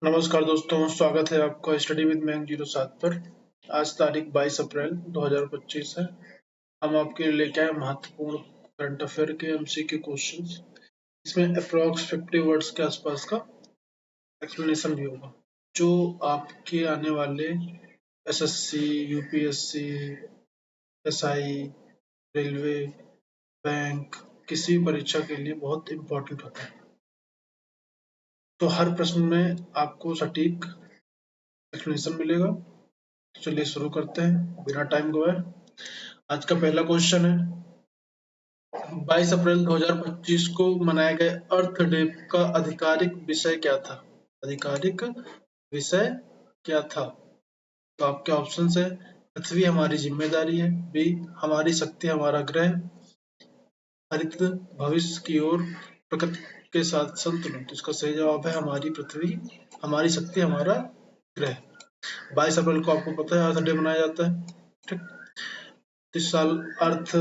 नमस्कार दोस्तों, स्वागत है आपका स्टडी विद मैंग 07 पर। आज तारीख 22 अप्रैल 2025 है। हम आपके लिए लेके आए महत्वपूर्ण करंट अफेयर के एमसीक्यू क्वेश्चंस। इसमें अप्रॉक्स 50 वर्ड्स के आसपास का एक्सप्लेनेशन भी होगा, जो आपके आने वाले SSC, UPSC, SI, railway, bank, किसी भी परीक्षा के लिए बहुत इंपॉर्टेंट होता है। तो हर प्रश्न में आपको सटीक एक्सप्लेनेशन मिलेगा। चलिए शुरू करते हैं बिना टाइम गवाए। आज का पहला क्वेश्चन है, 22 अप्रैल 2025 को मनाए गए अर्थ डे का आधिकारिक विषय क्या था? आधिकारिक विषय क्या था? तो आपके ऑप्शन है, पृथ्वी हमारी जिम्मेदारी है, बी हमारी शक्ति हमारा ग्रह, हरित भविष्य की ओर प्रकृति के साथ संतुलन। तो इसका सही जवाब है हमारी पृथ्वी हमारी शक्ति हमारा ग्रह। 22 अप्रैल को आपको पता है अर्थ डे मनाया जाता है, ठीक। इस साल अर्थ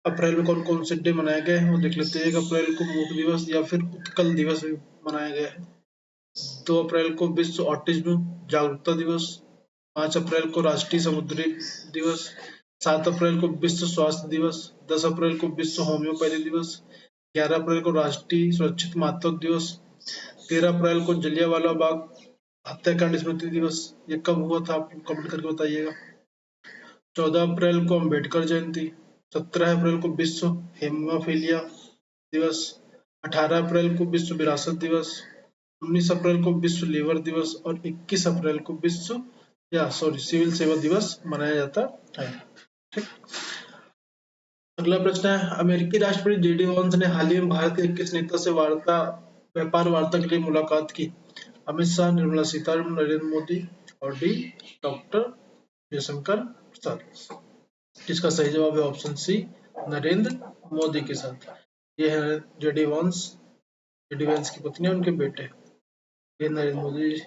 अप्रैल में कौन कौन से डे मनाए गए हैं वो देख लेते हैं। 1 अप्रैल को मूक दिवस या फिर उत्कल दिवस भी मनाया गया है। 2 अप्रैल को विश्व ऑटिज्म जागरूकता दिवस। 5 अप्रैल को राष्ट्रीय समुद्री दिवस। 7 अप्रैल को विश्व स्वास्थ्य दिवस। 10 अप्रैल को विश्व होम्योपैथी दिवस। 11 अप्रैल को राष्ट्रीय सुरक्षित मातृत्व दिवस। 13 अप्रैल को जलियांवाला बाग हत्याकांड स्मृति दिवस। ये कब हुआ था आप कमेंट करके बताइएगा। 14 अप्रैल को अम्बेडकर जयंती। 17 अप्रैल को विश्व हेमोफीलिया दिवस। 18 अप्रैल को विश्व विरासत दिवस। 19 अप्रैल को विश्व लीवर दिवस और 21 अप्रैल को विश्व सिविल सेवा दिवस मनाया जाता है, ठीक। अगला प्रश्न है, अमेरिकी राष्ट्रपति जेडी वांस ने हाल ही में भारत के किस नेता से व्यापार वार्ता के लिए मुलाकात की? अमित शाह, निर्मला सीतारमण, नरेंद्र मोदी और डी डॉक्टर जयशंकर प्रसाद। इसका सही जवाब है ऑप्शन सी, नरेंद्र मोदी के साथ। ये है जेडी वांस, जेडी वांस की पत्नी, उनके बेटे, ये नरेंद्र मोदी।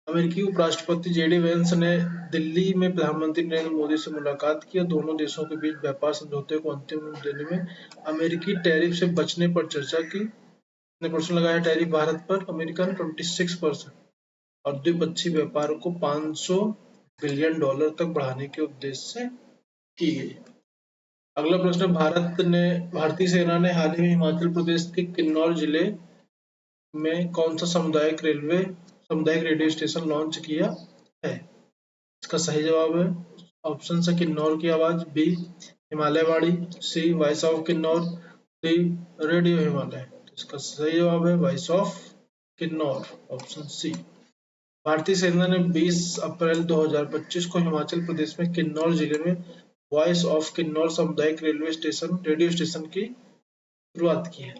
अमेरिकी उपराष्ट्रपति जेडी वेंस ने दिल्ली में प्रधानमंत्री नरेंद्र मोदी से मुलाकात की और दोनों देशों के बीच व्यापार समझौते को अंतिम रूप देने में अमेरिकी टैरिफ से बचने पर चर्चा की। कितने परसेंट लगाया टैरिफ भारत पर? अमेरिका ने 26% और द्विपक्षीय व्यापार को $500 बिलियन तक बढ़ाने के उद्देश्य से की गई। अगला प्रश्न, भारतीय सेना ने हाल ही में हिमाचल प्रदेश के किन्नौर जिले में कौन सा सामुदायिक रेडियो स्टेशन लॉन्च किया है? इसका सही जवाब है ऑप्शन से किन्नौर की आवाज, B Himalayawadi, C voice of Kinnaur, D radio Himalaya. इसका सही जवाब है voice of Kinnaur, option C. भारतीय सेना ने 20 अप्रैल 2025 को हिमाचल प्रदेश में किन्नौर जिले में वॉइस ऑफ किन्नौर सामुदायिक रेडियो स्टेशन की शुरुआत की है,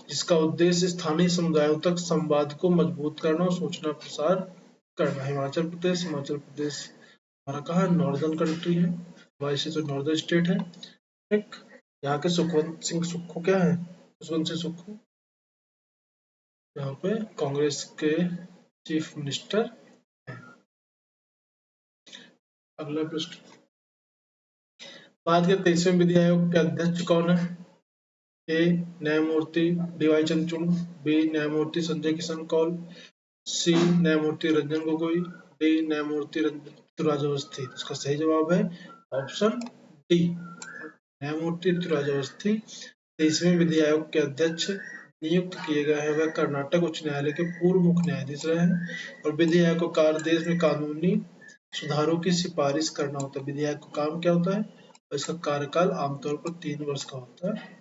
जिसका उद्देश्य स्थानीय समुदायों तक संवाद को मजबूत करना और सूचना प्रसार करना। हिमाचल प्रदेश हमारा कहाँ है? नॉर्दर्न कंट्री है, वैसे तो नॉर्दर्न स्टेट है, ठीक। यहाँ के सुखवंत सिंह सुक्खू क्या है? सुखवंत सिंह सुक्खू यहाँ पे कांग्रेस के चीफ मिनिस्टर है। अगला प्रश्न, भारत के 23वें विधि आयोग के अध्यक्ष कौन है? ए न्यायमूर्ति डीवाई चंद्रचूड़, बी न्यायमूर्ति संजय किशन कौल, सी न्यायमूर्ति रंजन गोगोई, डी न्यायमूर्ति ऋतुराज अवस्थी। इसका सही जवाब है ऑप्शन डी, न्यायमूर्ति ऋतुराज अवस्थी 23वें विधि आयोग के अध्यक्ष नियुक्त किए गए हैं। वह कर्नाटक उच्च न्यायालय के पूर्व मुख्य न्यायाधीश रहे हैं और विधि आयोग का कार्य देश में कानूनी सुधारों की सिफारिश करना होता है। विधि आयोग का काम क्या होता है और इसका कार्यकाल आमतौर पर 3 वर्ष का होता है,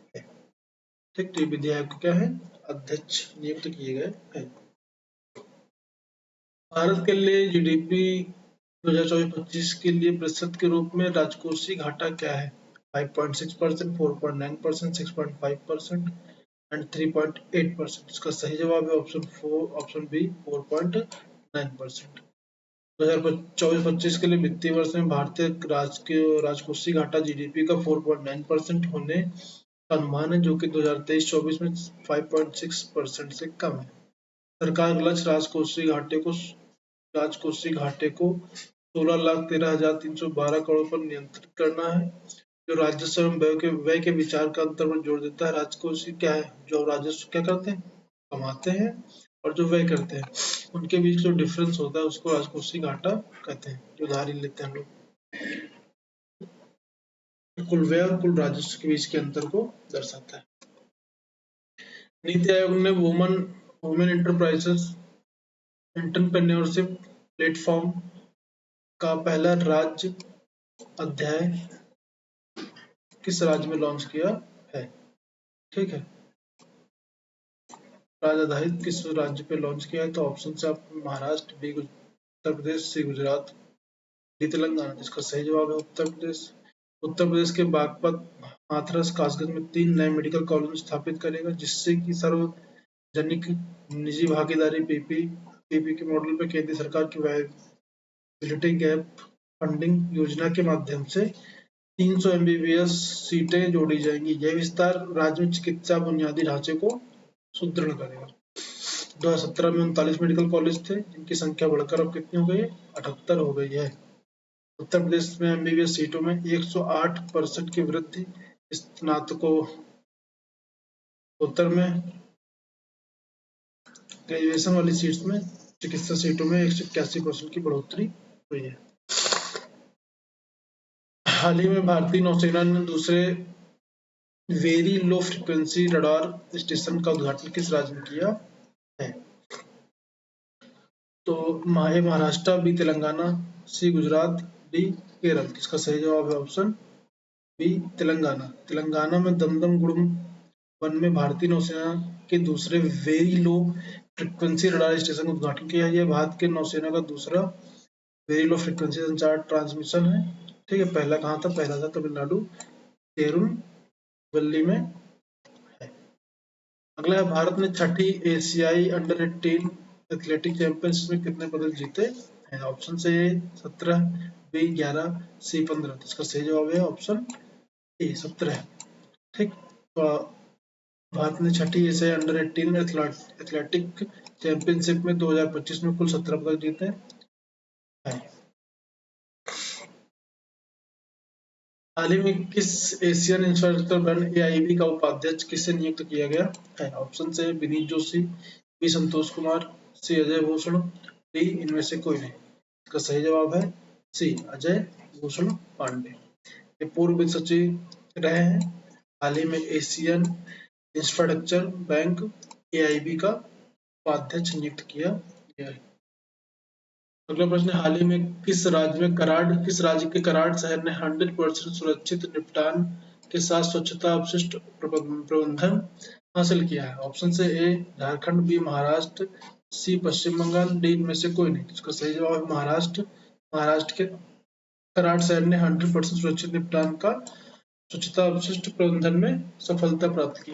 ठीक। तो विधि आयोग क्या है? अध्यक्ष नियुक्त किए गए हैं। भारत के लिए जीडीपी 2024-25 के लिए प्रतिशत के रूप में राजकोषीय घाटा क्या है? 5.6%, 4.9%, 6.5% एंड 3.8%। इसका सही जवाब है ऑप्शन बी 4.9%। 2024-25 के लिए वित्तीय वर्ष में भारतीय राजकोषीय घाटा जीडीपी का 4.9% होने का अनुमान है, जो कि 2023-24 में 5.6% से कम है। सरकार का लक्ष्य राजकोषीय घाटे को 16,13,312 करोड़ पर नियंत्रित करना है, जो राजस्व एवं व्यय के विचार का अंतर पर जोर देता है। राजकोषीय क्या है? जो राजस्व क्या करते हैं? कमाते हैं और जो व्यय करते हैं उनके बीच जो डिफरेंस होता है उसको राजकोषीय घाटा कहते हैं, जो उधारी लेते हैं हम लोग। कुल व्यय और कुल राजस्व के बीच के अंतर को दर्शाता है। नीति आयोग ने वुमेन एंटरप्राइजेस एंटरप्रेन्योरशिप प्लेटफॉर्म का पहला राज्य अध्याय किस राज्य में लॉन्च किया है? ठीक है, राज्य आधारित किस राज्य पे लॉन्च किया है? तो ऑप्शन से आप महाराष्ट्र, बी उत्तर प्रदेश, सी गुजरात, डी तेलंगाना। जिसका सही जवाब है उत्तर प्रदेश। उत्तर प्रदेश के बागपत, हाथरस, कासगंज में 3 नए मेडिकल कॉलेज स्थापित करेगा, जिससे कि सार्वजनिक निजी भागीदारी पीपी के मॉडल पे केंद्र सरकार की वायबिलिटी गैप फंडिंग योजना के माध्यम से 300 एमबीबीएस सीटें जोड़ी जाएंगी। यह विस्तार राज्य में चिकित्सा बुनियादी ढांचे को सुदृढ़ करेगा। 2017 में 39 मेडिकल कॉलेज थे, जिनकी संख्या बढ़कर अब कितनी हो गई है? 78 हो गई है। उत्तर प्रदेश में एमबीबीएस सीटों में 108% की वृद्धि, स्नातकोत्तर में ग्रेजुएशन वाली सीट्स में, चिकित्सा सीटों में 181% की बढ़ोतरी हुई है। हाल ही में भारतीय नौसेना ने दूसरे very low frequency radar station का उद्घाटन किस राज्य में किया है? तो ए महाराष्ट्र, बी तेलंगाना, सी गुजरात, डी केरल। इसका सही जवाब है ऑप्शन बी तेलंगाना। तेलंगाना में दमदम गुड़म वन में भारतीय नौसेना के दूसरे very low frequency radar station का उद्घाटन किया। यह भारत के नौसेना का दूसरा वेरी लो फ्रिक्वेंसी संचार ट्रांसमिशन है। ठीक है, पहला कहाँ था? पहला था तमिलनाडु, तिरुवल्ली में है। अगला है, भारत ने छठी एशियाई अंडर 18 एथलेटिक चैंपियनशिप में कितने पदक जीते हैं? ऑप्शन से 17, बी 11, सी 15। इसका सही जवाब है ऑप्शन ए 17। ठीक, तो भारत ने छठी एशियाई अंडर 18 एथलेटिक चैंपियनशिप में 2025 में कुल 17 पदक जीते हैं। हाल ही में किस एशियन इंफ्रास्ट्रक्चर बैंक एआईबी का उपाध्यक्ष किसे नियुक्त किया गया है? ऑप्शन से विनीत जोशी, बी संतोष कुमार, सी अजय भूषण, डी इनमें से कोई नहीं। इसका सही जवाब है सी अजय भूषण पांडे। ये पूर्व वित्त सचिव रहे हैं। हाल ही में एशियन इंफ्रास्ट्रक्चर बैंक एआईबी का उपाध्यक्ष नियुक्त किया गया है। अगला प्रश्न, हाल ही में किस राज्य के कराड़ शहर ने 100% सुरक्षित निपटान के साथ स्वच्छता अपशिष्ट प्रबंधन हासिल किया है? ऑप्शन से ए झारखंड, बी महाराष्ट्र, सी पश्चिम बंगाल, डी इनमें से कोई नहीं। इसका सही जवाब है महाराष्ट्र। महाराष्ट्र के कराड़ शहर ने 100% सुरक्षित निपटान का स्वच्छता अपशिष्ट प्रबंधन में सफलता प्राप्त की।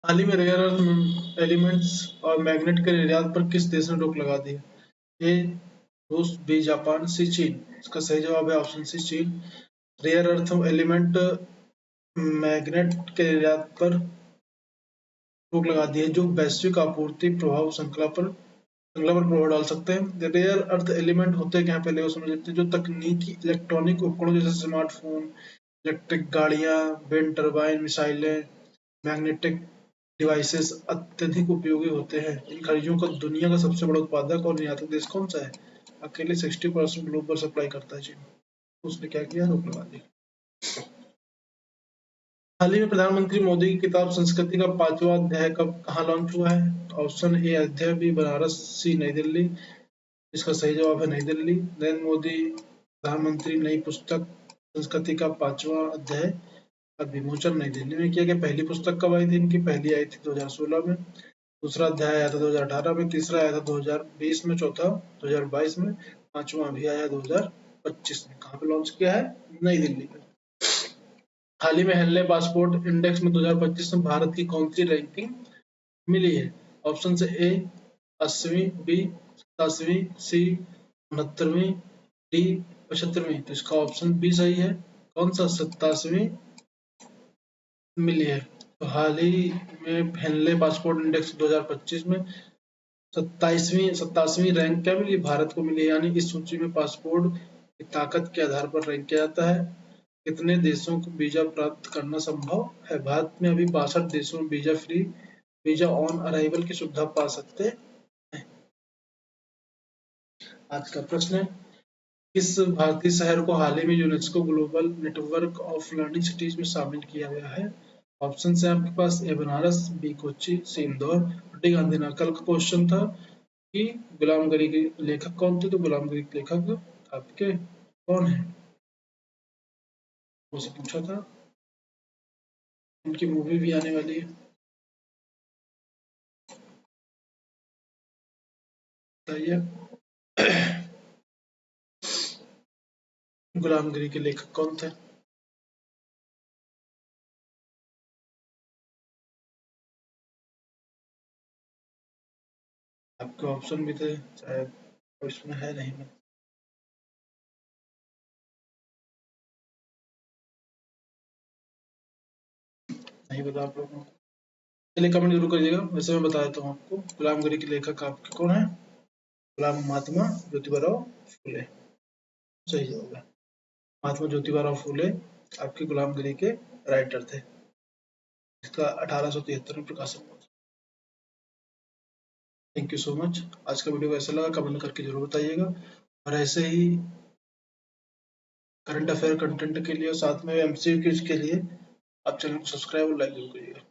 हाल ही में रेयर अर्थ एलिमेंट्स और मैग्नेट के निर्यात पर किस देश ने रोक लगा दी है? ए रूस, बी जापान, सी चीन। इसका सही जवाब है ऑप्शन सी चीन। रेयर अर्थ एलिमेंट मैग्नेट के निर्यात पर रोक लगा दी है, जो वैश्विक आपूर्ति प्रभाव श्रृंखला पर प्रभाव डाल सकते हैं। रेयर अर्थ एलिमेंट होते हैं, पहले वो समझ लेते हैं, जो तकनीकी इलेक्ट्रॉनिक उपकरणों जैसे स्मार्टफोन, इलेक्ट्रिक गाड़ियां, विंड टर्बाइन, मिसाइलें, मैग्नेटिक डिवाइसेस अत्यधिक उपयोगी होते हैं। इन खनिजों का दुनिया का सबसे बड़ा उत्पादक और निर्यातक देश कौन सा है? अकेले 60% ग्लोबल सप्लाई करता है चीन। उसने क्या किया? रोक लगा दी। हाल ही में प्रधानमंत्री मोदी की किताब संस्कृति का 5वां अध्याय कहाँ लॉन्च हुआ है? Option A Ayodhya, B Banaras, C Nai Delhi. इसका सही जवाब है नई दिल्ली। नरेंद्र मोदी प्रधानमंत्री नई पुस्तक संस्कृति का 5वां अध्याय का विमोचन नई दिल्ली में किया गया। पहली पुस्तक कब आई थी इनकी? पहली आई थी 2016 में, दूसरा अध्याय आया था 2018 में, तीसरा आया था 2020 में, चौथा 2022 में, पांचवा अभी आया 2025 में। कहाँ पे लॉन्च किया है? नई दिल्ली में। हाल ही में हेनले पासपोर्ट इंडेक्स में 2025 में भारत की कौन सी रैंकिंग मिली है? ऑप्शन से ए 80वीं, बी 87वीं, सी 69वीं, डी 75वीं। तो इसका ऑप्शन बी सही है। कौन सा? 87वीं मिली है। तो हाल ही में हेनले पासपोर्ट इंडेक्स 2025 में 87वीं रैंक क्या मिली? भारत को मिली। यानी इस सूची में पासपोर्ट की ताकत के आधार पर रैंक किया जाता है। कितने देशों को वीजा प्राप्त करना संभव है? भारत में अभी 62 देशों में visa free visa on arrival की सुविधा पा सकते हैं। आज का प्रश्न है, किस भारतीय शहर को हाल ही में UNESCO global network of learning cities में शामिल किया गया है? ऑप्शन है आपके पास, ए बनारस, बी कोच्चि, सी इंदौर, डी गांधीनगर। कल का क्वेश्चन था कि गुलामगिरी के लेखक कौन थे, तो गुलामगिरी के लेखक आपके कौन है, उसे पूछा था। उनकी मूवी भी आने वाली है, बताइए। गुलामगिरी के लेखक कौन थे? आपके ऑप्शन भी थे शायद, और इसमें है नहीं। नहीं पता आप लोगों को, चलिए कमेंट जरूर करिएगा। वैसे मैं बता देता हूँ आपको, गुलामगिरी के लेखक आपके कौन है? गुलाम महात्मा ज्योतिबाराव फुले, सही जवाब है। महात्मा ज्योतिबाराव फुले आपके गुलामगिरी के राइटर थे। इसका 1873 में प्रकाशन हुआ था। Thank you so much. आज का वीडियो कैसा लगा कमेंट करके जरूर बताइएगा, और ऐसे ही करंट अफेयर कंटेंट के लिए और साथ में एमसीक्यूज के लिए आप चैनल को सब्सक्राइब और लाइक जरूर करिएगा।